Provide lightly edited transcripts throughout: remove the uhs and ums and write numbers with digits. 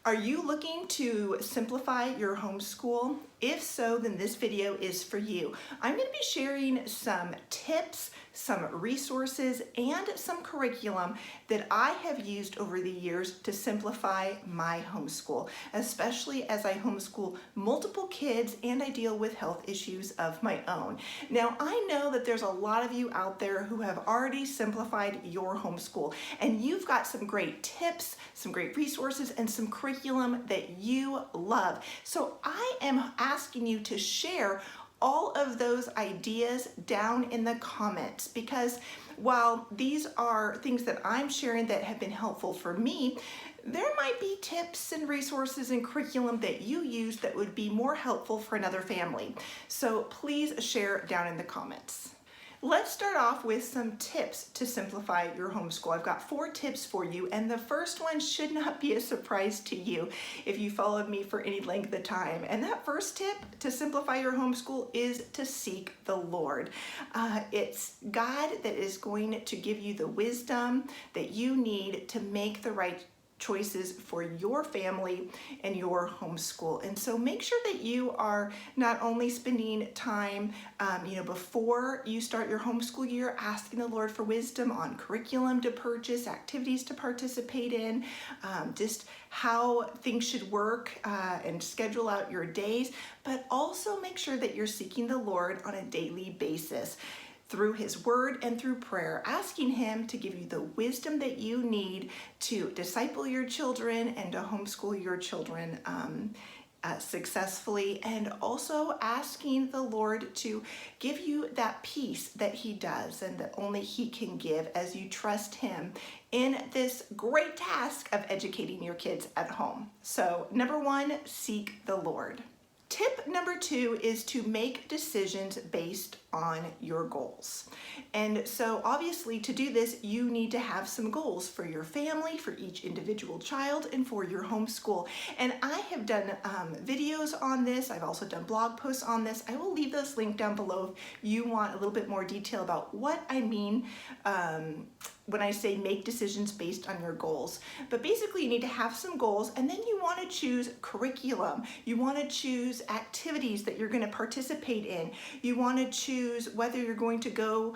Are you looking to simplify your homeschool? If so, then this video is for you. I'm going to be sharing some tips, some resources, and some curriculum that I have used over the years to simplify my homeschool, especially as I homeschool multiple kids and I deal with health issues of my own. Now, I know that there's a lot of you out there who have already simplified your homeschool, and you've got some great tips, some great resources, and some curriculum that you love. So I am asking you to share all of those ideas down in the comments, because while these are things that I'm sharing that have been helpful for me, there might be tips and resources and curriculum that you use that would be more helpful for another family. So please share down in the comments. Let's start off with some tips to simplify your homeschool. I've got 4 tips for you, and the first one should not be a surprise to you if you followed me for any length of time. And that first tip to simplify your homeschool is to seek the Lord. It's God that is going to give you the wisdom that you need to make the right choices for your family and your homeschool. And so make sure that you are not only spending time before you start your homeschool year asking the Lord for wisdom on curriculum to purchase, activities to participate in, just how things should work and schedule out your days, but also make sure that you're seeking the Lord on a daily basis through His Word and through prayer, asking Him to give you the wisdom that you need to disciple your children and to homeschool your children successfully, and also asking the Lord to give you that peace that He does and that only He can give as you trust Him in this great task of educating your kids at home. So, number 1, seek the Lord. Tip number 2 is to make decisions based on your goals. And so obviously to do this, you need to have some goals for your family, for each individual child, and for your homeschool. And I have done videos on this. I've also done blog posts on this. I will leave those linked down below if you want a little bit more detail about what I mean when I say make decisions based on your goals. But basically you need to have some goals, and then you want to choose curriculum. You want to choose activities that you're going to participate in. You want to choose whether you're going to go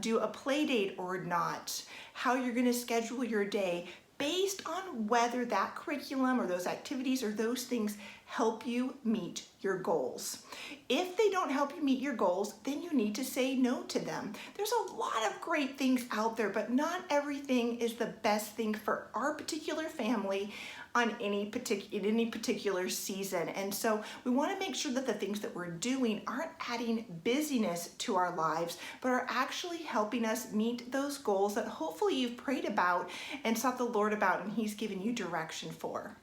do a play date or not, how you're going to schedule your day based on whether that curriculum or those activities or those things help you meet your goals. If they don't help you meet your goals, then you need to say no to them. There's a lot of great things out there, but not everything is the best thing for our particular family on any particular season. And so we want to make sure that the things that we're doing aren't adding busyness to our lives, but are actually helping us meet those goals that hopefully you've prayed about and sought the Lord about, and He's given you direction for.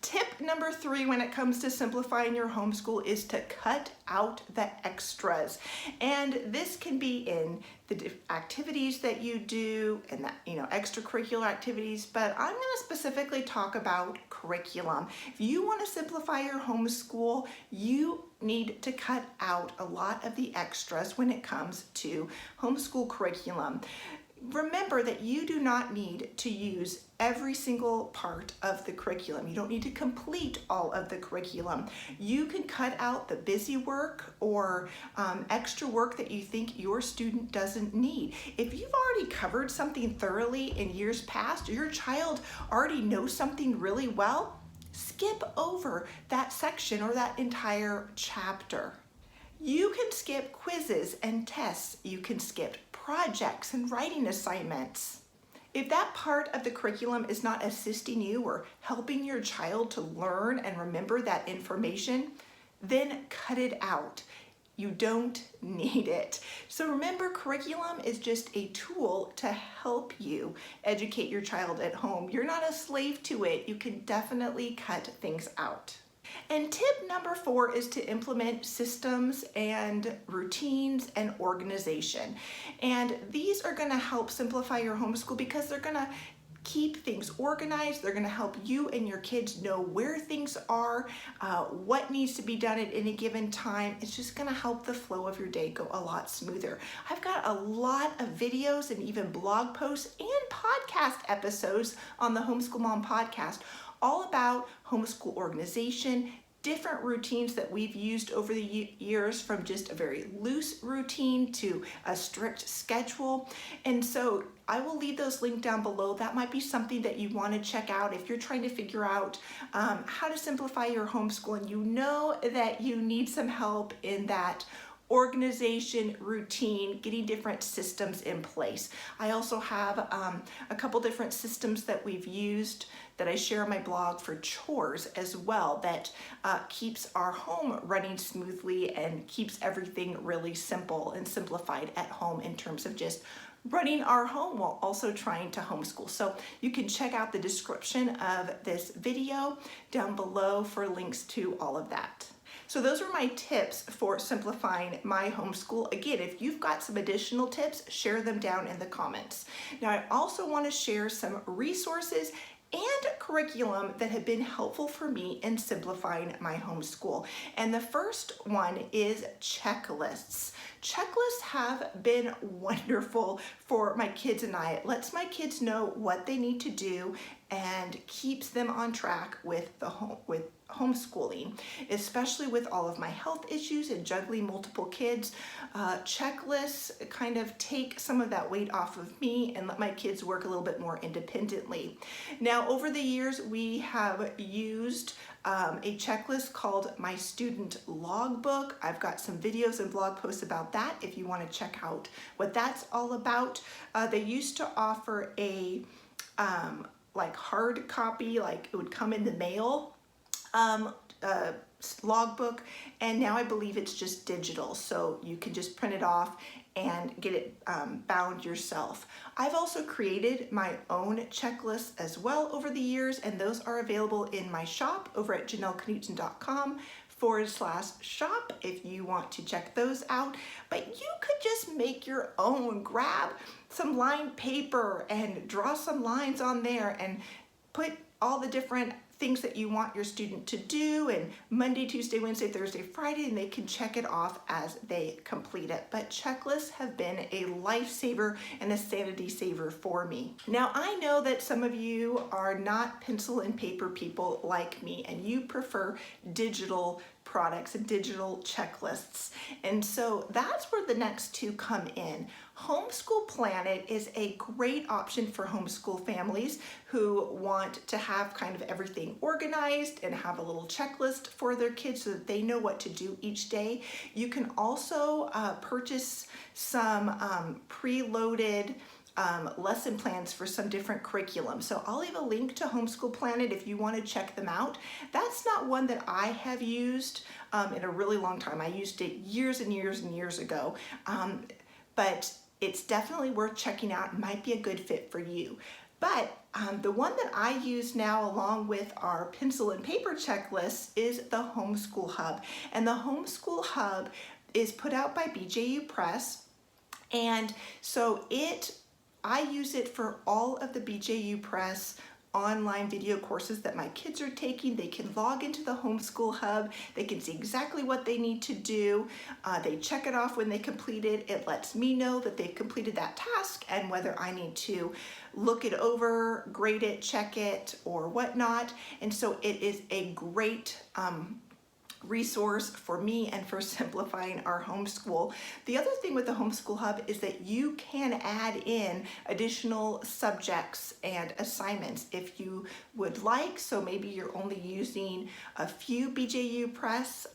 Tip number 3 when it comes to simplifying your homeschool is to cut out the extras. And this can be in the activities that you do and that, extracurricular activities, but I'm going to specifically talk about curriculum. If you want to simplify your homeschool, you need to cut out a lot of the extras when it comes to homeschool curriculum. Remember that you do not need to use every single part of the curriculum. You don't need to complete all of the curriculum. You can cut out the busy work or extra work that you think your student doesn't need. If you've already covered something thoroughly in years past, or your child already knows something really well, skip over that section or that entire chapter. You can skip quizzes and tests. You can skip projects and writing assignments. If that part of the curriculum is not assisting you or helping your child to learn and remember that information, then cut it out. You don't need it. So remember, curriculum is just a tool to help you educate your child at home. You're not a slave to it. You can definitely cut things out. And tip number 4 is to implement systems and routines and organization. And these are going to help simplify your homeschool because they're going to keep things organized. They're going to help you and your kids know where things are, what needs to be done at any given time. It's just going to help the flow of your day go a lot smoother. I've got a lot of videos and even blog posts and podcast episodes on the Homeschool Mom podcast all about homeschool organization, different routines that we've used over the years, from just a very loose routine to a strict schedule. And so I will leave those linked down below. That might be something that you want to check out if you're trying to figure out how to simplify your homeschool and you know that you need some help in that organization, routine, getting different systems in place. I also have a couple different systems that we've used that I share on my blog for chores as well, that keeps our home running smoothly and keeps everything really simple and simplified at home in terms of just running our home while also trying to homeschool. So you can check out the description of this video down below for links to all of that. So those are my tips for simplifying my homeschool. Again, if you've got some additional tips, share them down in the comments. Now, I also want to share some resources and curriculum that have been helpful for me in simplifying my homeschool. And the first one is checklists. Checklists have been wonderful for my kids and I. It lets my kids know what they need to do and keeps them on track with homeschooling, especially with all of my health issues and juggling multiple kids. Checklists kind of take some of that weight off of me and let my kids work a little bit more independently. Now, over the years, we have used a checklist called My Student Logbook. I've got some videos and blog posts about that if you want to check out what that's all about. They used to offer a like hard copy, like it would come in the mail, logbook, and now I believe it's just digital, so you can just print it off and get it bound yourself. I've also created my own checklists as well over the years, and those are available in my shop over at janelleknutson.com/shop if you want to check those out. But you could just make your own. Grab some lined paper and draw some lines on there and put all the different things that you want your student to do, and Monday, Tuesday, Wednesday, Thursday, Friday, and they can check it off as they complete it. But checklists have been a lifesaver and a sanity saver for me. Now, I know that some of you are not pencil and paper people like me, and you prefer digital products and digital checklists. And so that's where the next two come in. Homeschool Planet is a great option for homeschool families who want to have kind of everything organized and have a little checklist for their kids so that they know what to do each day. You can also purchase some preloaded lesson plans for some different curriculum. So I'll leave a link to Homeschool Planet if you want to check them out. That's not one that I have used in a really long time. I used it years and years and years ago, but it's definitely worth checking out and might be a good fit for you. But the one that I use now along with our pencil and paper checklists is the Homeschool Hub. And the Homeschool Hub is put out by BJU Press. And so I use it for all of the BJU Press online video courses that my kids are taking. They can log into the Homeschool Hub. They can see exactly what they need to do. They check it off when they complete it. It lets me know that they've completed that task and whether I need to look it over, grade it, check it, or whatnot. And so it is a great resource for me and for simplifying our homeschool. The other thing with the Homeschool Hub is that you can add in additional subjects and assignments if you would like. So maybe you're only using a few BJU Press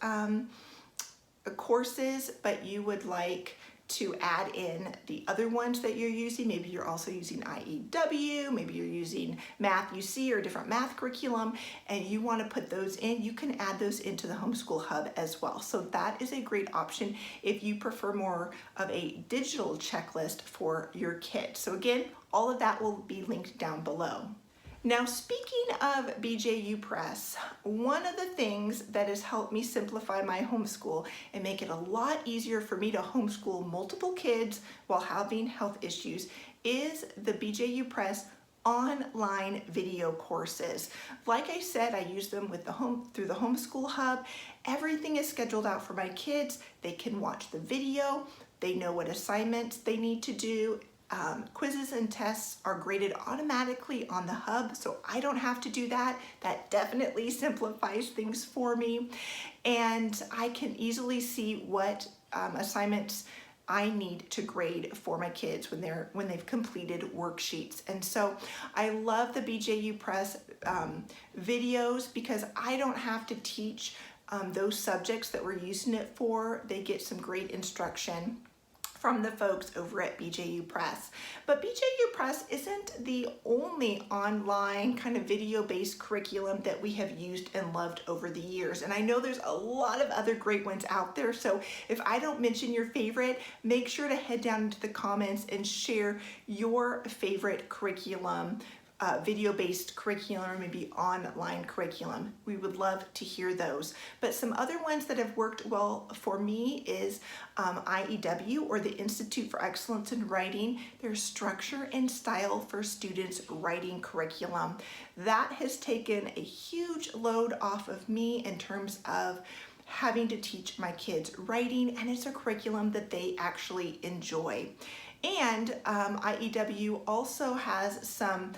courses, but you would like to add in the other ones that you're using. Maybe you're also using IEW, maybe you're using Math UC or different math curriculum, and you want to put those in. You can add those into the Homeschool Hub as well. So that is a great option if you prefer more of a digital checklist for your kids. So again, all of that will be linked down below. Now, speaking of BJU Press, one of the things that has helped me simplify my homeschool and make it a lot easier for me to homeschool multiple kids while having health issues is the BJU Press online video courses. Like I said, I use them with through the Homeschool Hub. Everything is scheduled out for my kids. They can watch the video. They know what assignments they need to do. quizzes and tests are graded automatically on the hub, so I don't have to do that. That definitely simplifies things for me. And I can easily see what assignments I need to grade for my kids when they've completed worksheets. And so I love the BJU Press videos because I don't have to teach those subjects that we're using it for. They get some great instruction from the folks over at BJU Press. But BJU Press isn't the only online kind of video-based curriculum that we have used and loved over the years. And I know there's a lot of other great ones out there, so if I don't mention your favorite, make sure to head down into the comments and share your favorite curriculum, video-based curriculum, or maybe online curriculum. We would love to hear those. But some other ones that have worked well for me is IEW, or the Institute for Excellence in Writing, their Structure and Style for Students Writing curriculum. That has taken a huge load off of me in terms of having to teach my kids writing, and it's a curriculum that they actually enjoy. And IEW also has some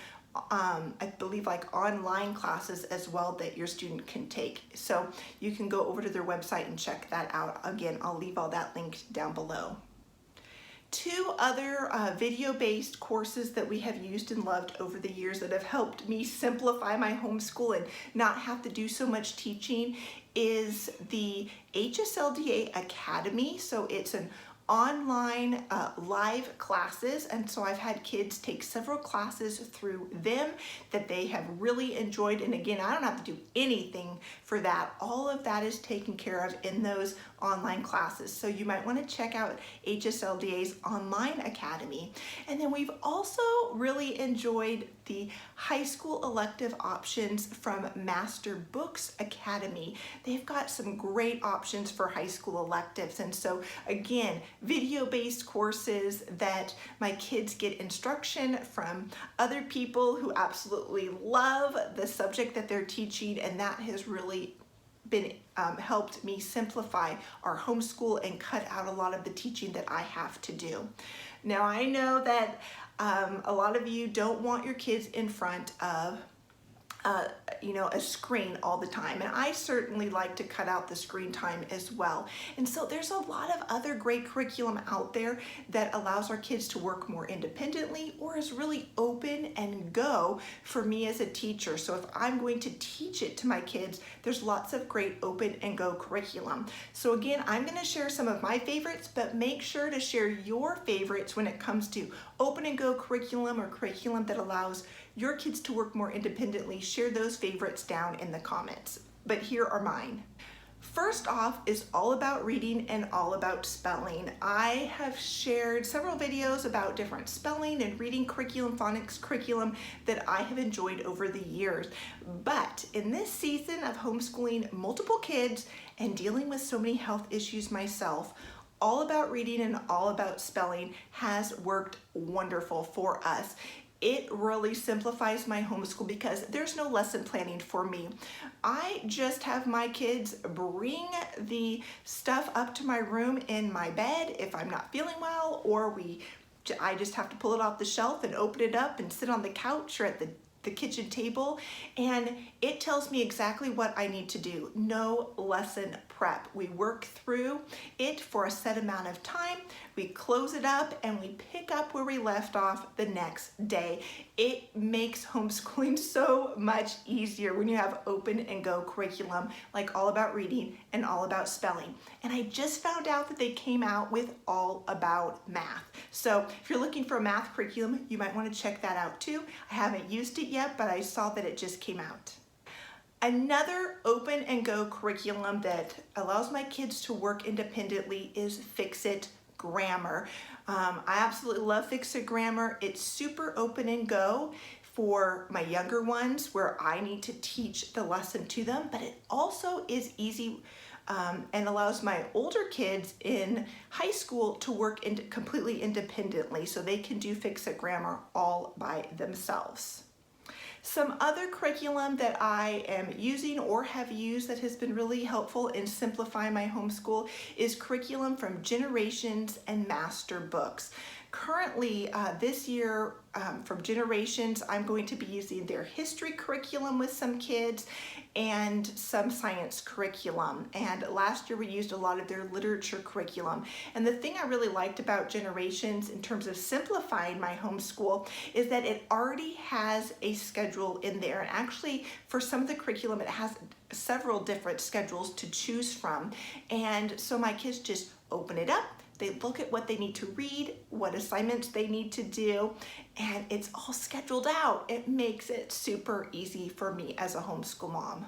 I believe like online classes as well that your student can take. So you can go over to their website and check that out. Again, I'll leave all that linked down below. Two other video-based courses that we have used and loved over the years that have helped me simplify my homeschool and not have to do so much teaching is the HSLDA Academy. So it's an online live classes, and so I've had kids take several classes through them that they have really enjoyed. And again, I don't have to do anything for that. All of that is taken care of in those online classes. So you might want to check out HSLDA's online academy. And then we've also really enjoyed the high school elective options from Master Books Academy. They've got some great options for high school electives. And so again, video-based courses that my kids get instruction from other people who absolutely love the subject that they're teaching, and that has really been helped me simplify our homeschool and cut out a lot of the teaching that I have to do. Now I know that a lot of you don't want your kids in front of a screen all the time, and I certainly like to cut out the screen time as well. And so there's a lot of other great curriculum out there that allows our kids to work more independently or is really open and go for me as a teacher. So if I'm going to teach it to my kids, there's lots of great open and go curriculum. So again, I'm going to share some of my favorites, but make sure to share your favorites when it comes to open and go curriculum or curriculum that allows your kids to work more independently. Share those favorites down in the comments. But here are mine. First off is all about reading and all about spelling. I have shared several videos about different spelling and reading curriculum, phonics curriculum that I have enjoyed over the years. But in this season of homeschooling multiple kids and dealing with so many health issues myself, all about reading and all about spelling has worked wonderful for us. It really simplifies my homeschool because there's no lesson planning for me. I just have my kids bring the stuff up to my room in my bed if I'm not feeling well, or I just have to pull it off the shelf and open it up and sit on the couch or at the kitchen table, and it tells me exactly what I need to do. No lesson prep. We work through it for a set amount of time, we close it up, and we pick up where we left off the next day. It makes homeschooling so much easier when you have open and go curriculum like all about reading and all about spelling. And I just found out that they came out with all about math. So if you're looking for a math curriculum, you might want to check that out too. I haven't used it yet, but I saw that it just came out. Another open and go curriculum that allows my kids to work independently is Fix-It Grammar. I absolutely love Fix-It Grammar. It's super open and go for my younger ones where I need to teach the lesson to them, but it also is easy and allows my older kids in high school to work completely independently, so they can do Fix-It Grammar all by themselves. Some other curriculum that I am using or have used that has been really helpful in simplifying my homeschool is curriculum from Generations and Master Books. Currently, this year, from Generations, I'm going to be using their history curriculum with some kids and some science curriculum. And last year we used a lot of their literature curriculum. And the thing I really liked about Generations in terms of simplifying my homeschool is that it already has a schedule in there. And actually, for some of the curriculum, it has several different schedules to choose from. And so my kids just open it up. They look at what they need to read, what assignments they need to do, and it's all scheduled out. It makes it super easy for me as a homeschool mom.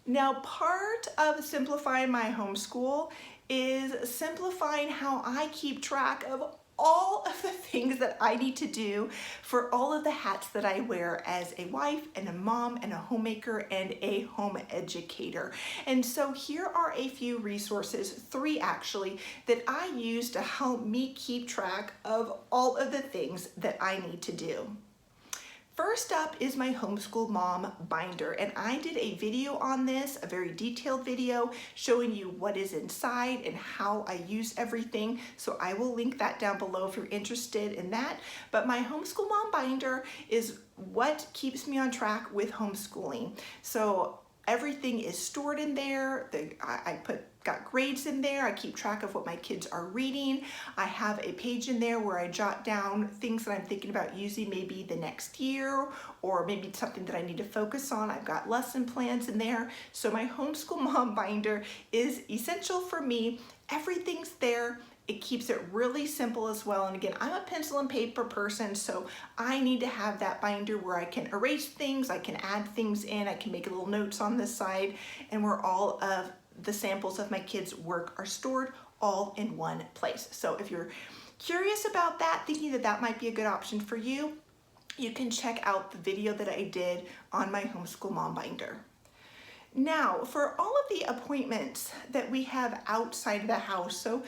Now, part of simplifying my homeschool is simplifying how I keep track of all of the things that I need to do for all of the hats that I wear as a wife and a mom and a homemaker and a home educator. And so here are a few resources, 3 actually, that I use to help me keep track of all of the things that I need to do. First up is my Homeschool Mom binder, and I did a video on this, a very detailed video showing you what is inside and how I use everything, so I will link that down below if you're interested in that. But my Homeschool Mom binder is what keeps me on track with homeschooling. So everything is stored in there. I got grades in there. I keep track of what my kids are reading. I have a page in there where I jot down things that I'm thinking about using maybe the next year, or maybe something that I need to focus on. I've got lesson plans in there. So my Homeschool Mom binder is essential for me. Everything's there. It keeps it really simple as well. And again, I'm a pencil and paper person, so I need to have that binder where I can erase things, I can add things in, I can make little notes on this side, and where all of the samples of my kids' work are stored all in one place. So if you're curious about that, thinking that that might be a good option for you, you can check out the video that I did on my Homeschool Mom binder. Now, for all of the appointments that we have outside of the house, so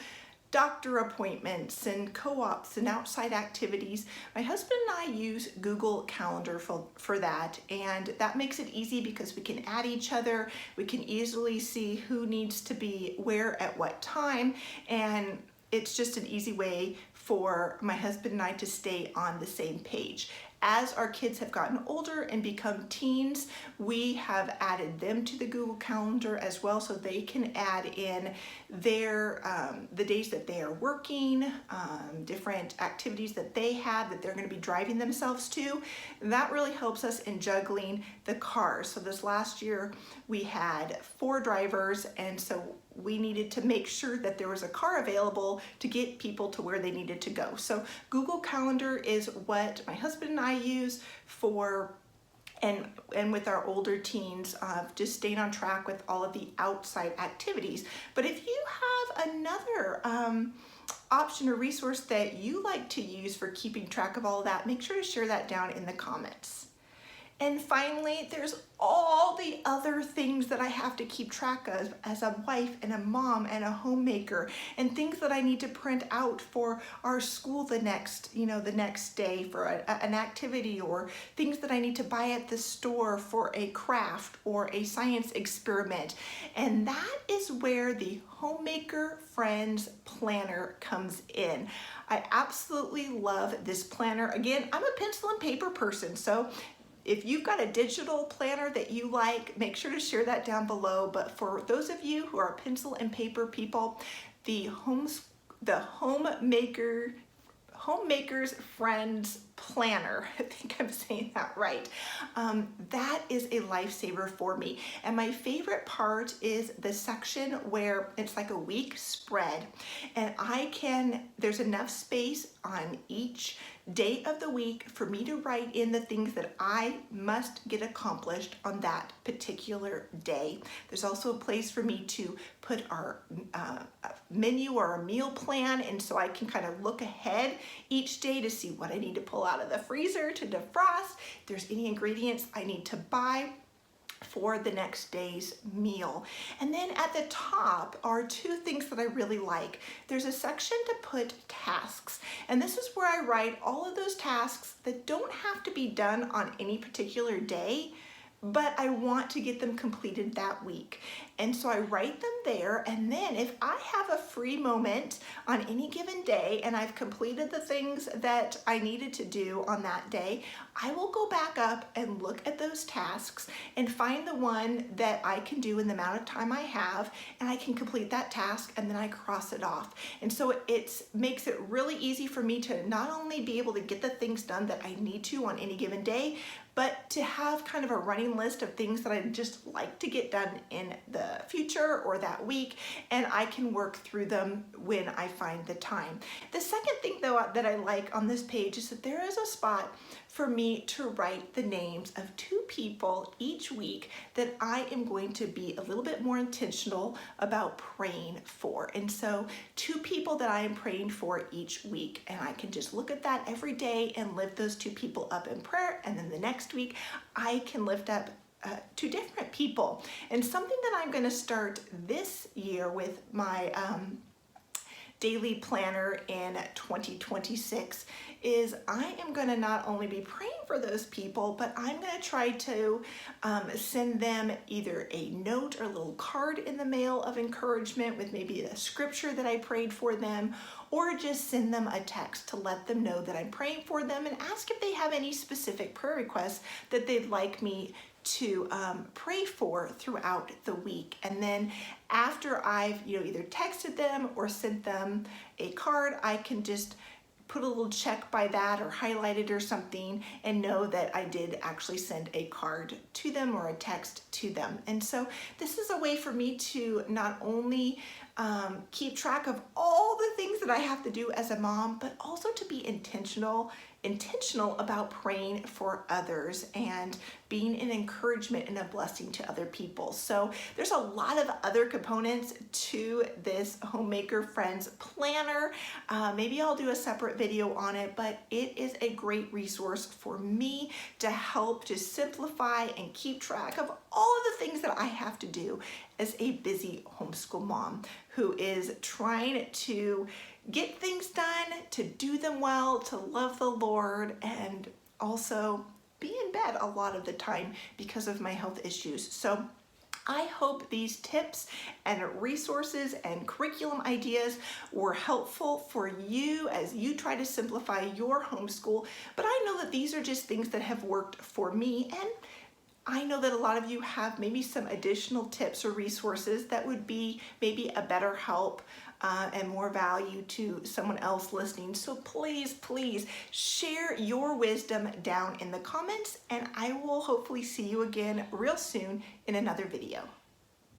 doctor appointments and co-ops and outside activities, my husband and I use Google Calendar for that, and that makes it easy because we can add each other, we can easily see who needs to be where at what time, and it's just an easy way for my husband and I to stay on the same page. As our kids have gotten older and become teens, we have added them to the Google Calendar as well, so they can add in their the days that they are working, different activities that they have that they're going to be driving themselves to. And that really helps us in juggling the cars. So this last year we had 4 drivers, and so we needed to make sure that there was a car available to get people to where they needed to go. So Google Calendar is what my husband and I use for, and with our older teens, just staying on track with all of the outside activities. But if you have another option or resource that you like to use for keeping track of all of that, make sure to share that down in the comments. And finally, there's all the other things that I have to keep track of as a wife and a mom and a homemaker, and things that I need to print out for our school the next day for an activity, or things that I need to buy at the store for a craft or a science experiment. And that is where the Homemaker Friends Planner comes in. I absolutely love this planner. Again, I'm a pencil and paper person, so if you've got a digital planner that you like, make sure to share that down below. But for those of you who are pencil and paper people, the Homemaker's Friends Planner, I think I'm saying that right, that is a lifesaver for me. And my favorite part is the section where it's like a week spread, and there's enough space on each day of the week for me to write in the things that I must get accomplished on that particular day. There's also a place for me to put our menu or a meal plan, and so I can kind of look ahead each day to see what I need to pull out of the freezer to defrost, if there's any ingredients I need to buy for the next day's meal. And then at the top are 2 things that I really like. There's a section to put tasks, and this is where I write all of those tasks that don't have to be done on any particular day, but I want to get them completed that week. And so I write them there, and then if I have a free moment on any given day and I've completed the things that I needed to do on that day, I will go back up and look at those tasks and find the one that I can do in the amount of time I have, and I can complete that task, and then I cross it off. And so it makes it really easy for me to not only be able to get the things done that I need to on any given day, but to have kind of a running list of things that I'd just like to get done in the future or that week, and I can work through them when I find the time. The second thing though that I like on this page is that there is a spot for me to write the names of 2 people each week that I am going to be a little bit more intentional about praying for. And so 2 people that I am praying for each week, and I can just look at that every day and lift those 2 people up in prayer, and then the next week I can lift up 2 different people. And something that I'm going to start this year with my daily planner in 2026 is I am going to not only be praying for those people, but I'm going to try to send them either a note or a little card in the mail of encouragement with maybe a scripture that I prayed for them, or just send them a text to let them know that I'm praying for them and ask if they have any specific prayer requests that they'd like me to pray for throughout the week. And then after I've either texted them or sent them a card, I can just put a little check by that or highlight it or something and know that I did actually send a card to them or a text to them. And so this is a way for me to not only keep track of all the things that I have to do as a mom, but also to be intentional about praying for others and being an encouragement and a blessing to other people. So there's a lot of other components to this Homemaker Friends Planner. Maybe I'll do a separate video on it, but it is a great resource for me to help to simplify and keep track of all of the things that I have to do as a busy homeschool mom who is trying to get things done, to do them well, to love the Lord, and also be in bed a lot of the time because of my health issues. So I hope these tips and resources and curriculum ideas were helpful for you as you try to simplify your homeschool. But I know that these are just things that have worked for me, and I know that a lot of you have maybe some additional tips or resources that would be maybe a better help and more value to someone else listening. So please share your wisdom down in the comments, and I will hopefully see you again real soon in another video.